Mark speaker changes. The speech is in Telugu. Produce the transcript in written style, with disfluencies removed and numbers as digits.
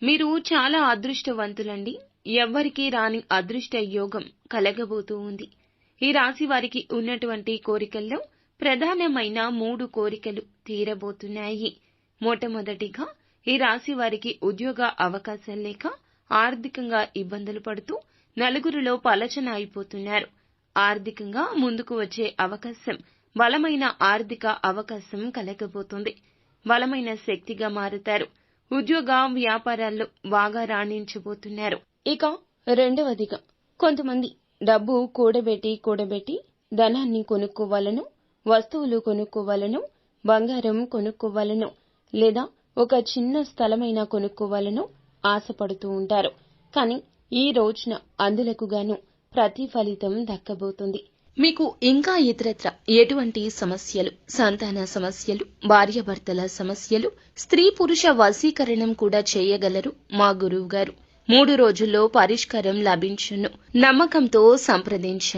Speaker 1: మీరు చాలా అదృష్టవంతులండి. ఎవ్వరికీ రాని అదృష్ట యోగం కలగబోతూ ఉంది. ఈ రాశి వారికి ఉన్నటువంటి కోరికల్లో ప్రధానమైన 3 కోరికలు తీరబోతున్నాయి. మొట్టమొదటిగా ఈ రాశి వారికి ఉద్యోగ అవకాశం లేక ఆర్థికంగా ఇబ్బందులు పడుతూ నలుగురిలో పలచన అయిపోతున్నారు. ఆర్థికంగా ముందుకు వచ్చే అవకాశం, బలమైన ఆర్థిక అవకాశం కలగబోతుంది. బలమైన శక్తిగా మారుతారు. ఉద్యోగ వ్యాపారాల్లో బాగా రాణించబోతున్నారు. ఇక రెండవదిగా కొంతమంది డబ్బు కూడబెట్టి ధనాన్ని కొనుక్కోవాలను, వస్తువులు కొనుక్కోవాలను, బంగారం కొనుక్కోవాలను, లేదా ఒక చిన్న స్థలమైనా కొనుక్కోవాలను ఆశపడుతూ ఉంటారు. కానీ ఈ రోజున అందులకు గాను ప్రతిఫలితం దక్కబోతుంది. మీకు ఇంకా ఇతరత్ర ఎటువంటి సమస్యలు, సంతాన సమస్యలు, భార్యాభర్తల సమస్యలు, స్త్రీ పురుష వశీకరణం కూడా చేయగలరు మా గురువు గారు. 3 రోజుల్లో పరిష్కారం లభించును. నమ్మకంతో సంప్రదించండి.